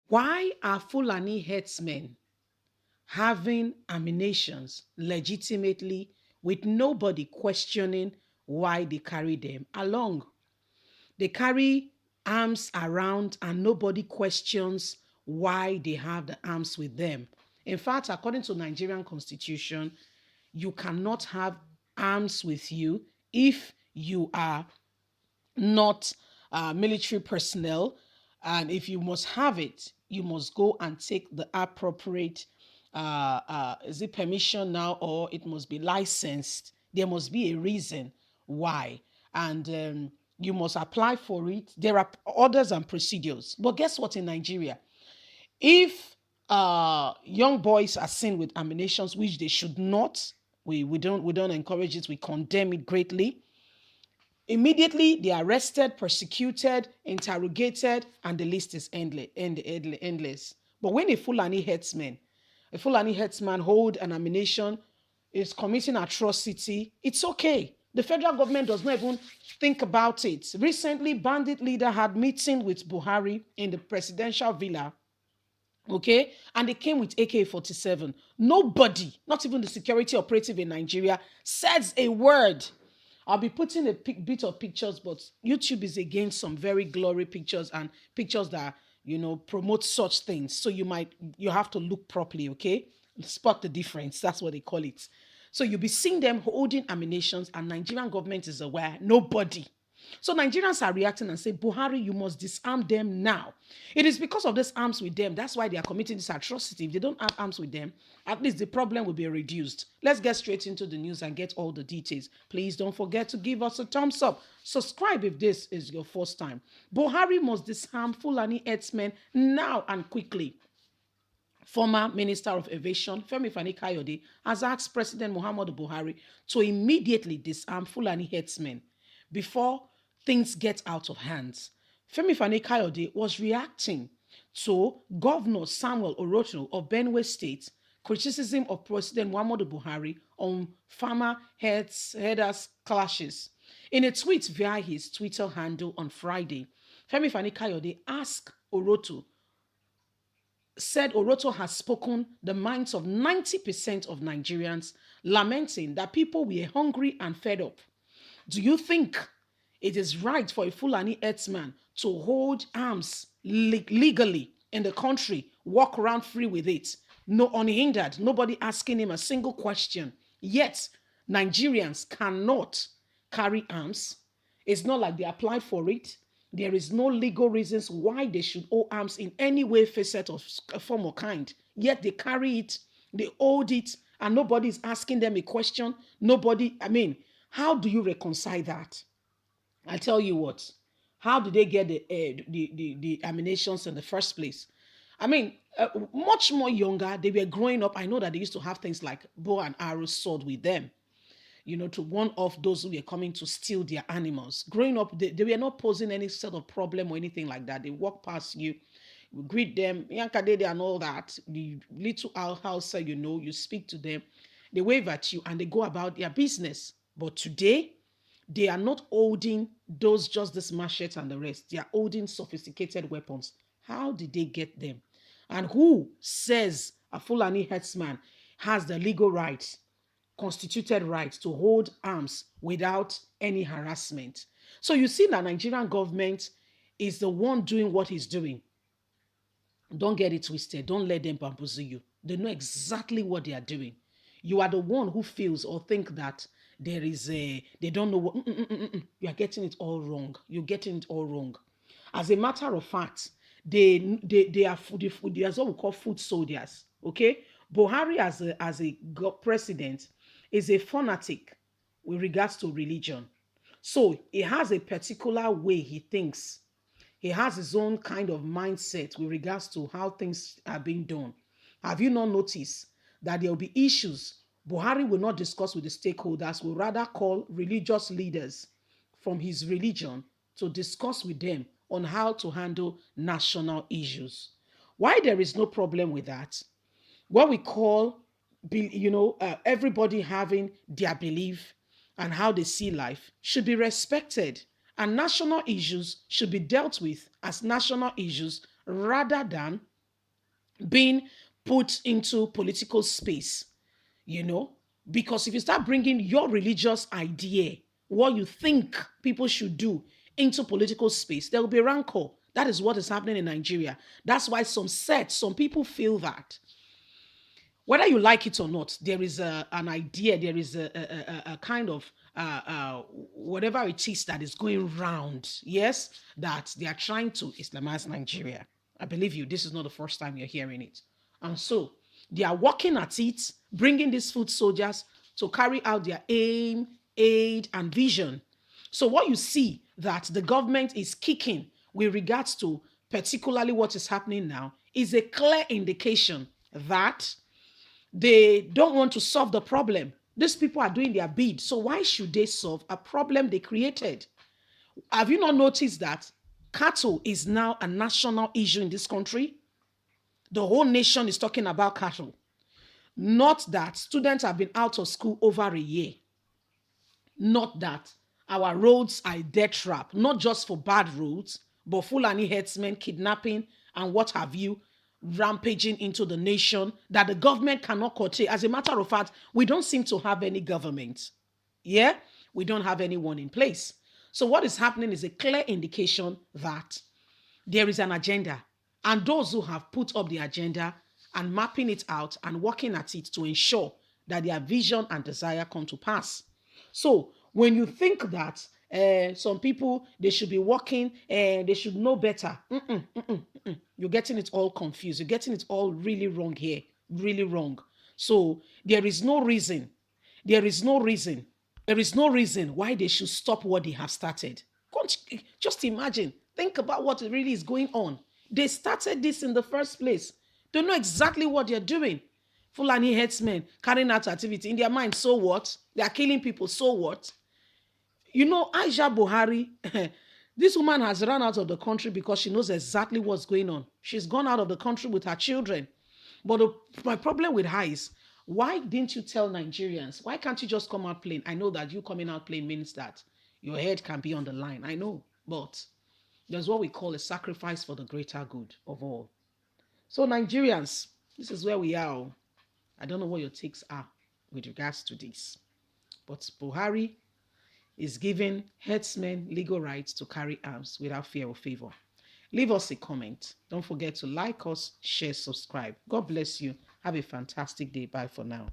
Why are Fulani herdsmen having ammunitions legitimately with nobody questioning why they carry them along? They carry arms around and nobody questions why they have the arms with them. In fact, according to Nigerian constitution, you cannot have arms with you if you are not military personnel. And if you must have it, you must go and take the appropriate, is it permission now, or it must be licensed. There must be a reason why. And you must apply for it. There are orders and procedures. But guess what, in Nigeria? If young boys are seen with ammunitions, which they should not, we don't encourage it, we condemn it greatly. Immediately, they are arrested, persecuted, interrogated, and the list is endless. But when a Fulani herdsman hold an ammunition, is committing atrocity, it's okay. The federal government does not even think about it. Recently, bandit leader had meeting with Buhari in the presidential villa. Okay, and they came with AK-47. Nobody, not even the security operative in Nigeria, says a word. I'll be putting a bit of pictures, but YouTube is against some very glory pictures and pictures that promote such things. So you have to look properly, okay? Spot the difference. That's what they call it. So you'll be seeing them holding ammunitions, and Nigerian government is aware. Nobody. So Nigerians are reacting and say, Buhari, you must disarm them now. It is because of this arms with them. That's why they are committing this atrocity. If they don't have arms with them, at least the problem will be reduced. Let's get straight into the news and get all the details. Please don't forget to give us a thumbs up. Subscribe if this is your first time. Buhari must disarm Fulani herdsmen now and quickly. Former Minister of Aviation, Femi Fani-Kayode, has asked President Muhammadu Buhari to immediately disarm Fulani herdsmen before things get out of hands. Femi Fani-Kayode was reacting to Governor Samuel Orotun of Benue State criticism of President Muhammadu Buhari on farmer herders clashes. In a tweet via his Twitter handle on Friday, Femi Fani-Kayode asked Oroto said Oroto has spoken the minds of 90% of Nigerians, lamenting that people were hungry and fed up. Do you think it is right for a Fulani herdsman to hold arms legally in the country, walk around free with it, no unhindered, nobody asking him a single question? Yet Nigerians cannot carry arms. It's not like they applied for it. There is no legal reasons why they should hold arms in any way, facet, or form or kind. Yet they carry it, they hold it, and nobody is asking them a question. Nobody, how do you reconcile that? I tell you what, how did they get the ammunitions in the first place? Much more younger, they were growing up. I know that they used to have things like bow and arrow sword with them, to warn off those who were coming to steal their animals. Growing up, they were not posing any sort of problem or anything like that. They walk past you, you greet them, Yankadede and all that. The little house, you speak to them, they wave at you and they go about their business. But today, they are not holding those just this machete and the rest. They are holding sophisticated weapons. How did they get them? And who says a Fulani herdsman has the legal right, constituted right to hold arms without any harassment? So you see that Nigerian government is the one doing what he's doing. Don't get it twisted. Don't let them bamboozle you. They know exactly what they are doing. You are the one who feels or think that they don't know what. You are getting it all wrong. You're getting it all wrong. As a matter of fact, they are they are what we call food soldiers. Okay, Buhari as a president is a fanatic with regards to religion. So he has a particular way he thinks. He has his own kind of mindset with regards to how things are being done. Have you not noticed that there will be issues Buhari will not discuss with the stakeholders, will rather call religious leaders from his religion to discuss with them on how to handle national issues? Why there is no problem with that? What we call, everybody having their belief and how they see life should be respected. And national issues should be dealt with as national issues rather than being put into political space, you know, because if you start bringing your religious idea, what you think people should do into political space, there will be rancor. That is what is happening in Nigeria. That's why some people feel that whether you like it or not, there is an idea, there is a kind of whatever it is that is going round, yes, that they are trying to Islamize Nigeria. I believe you, this is not the first time you're hearing it. And so they are working at it, bringing these foot soldiers to carry out their aim, aid, and vision. So what you see that the government is kicking with regards to particularly what is happening now is a clear indication that they don't want to solve the problem. These people are doing their bid. So why should they solve a problem they created? Have you not noticed that cattle is now a national issue in this country? The whole nation is talking about cattle. Not that students have been out of school over a year. Not that our roads are a death trap, not just for bad roads, but Fulani herdsmen kidnapping and what have you, rampaging into the nation that the government cannot curtail. As a matter of fact, we don't seem to have any government. Yeah, we don't have anyone in place. So what is happening is a clear indication that there is an agenda, and those who have put up the agenda and mapping it out and working at it to ensure that their vision and desire come to pass. So when you think that some people they should be working and they should know better, you're getting it all confused. You're getting it all really wrong here, really wrong. So there is no reason. There is no reason. There is no reason why they should stop what they have started. Just imagine. Think about what really is going on. They started this in the first place. They know exactly what they're doing. Fulani headsmen carrying out activity in their mind. So what? They are killing people. So what? You know, Aisha Buhari, this woman has run out of the country because she knows exactly what's going on. She's gone out of the country with her children. But my problem with her is, why didn't you tell Nigerians? Why can't you just come out plain? I know that you coming out plain means that your head can be on the line. I know. But there's what we call a sacrifice for the greater good of all. So, Nigerians, this is where we are. I don't know what your takes are with regards to this. But Buhari is giving herdsmen legal rights to carry arms without fear or favor. Leave us a comment. Don't forget to like us, share, subscribe. God bless you. Have a fantastic day. Bye for now.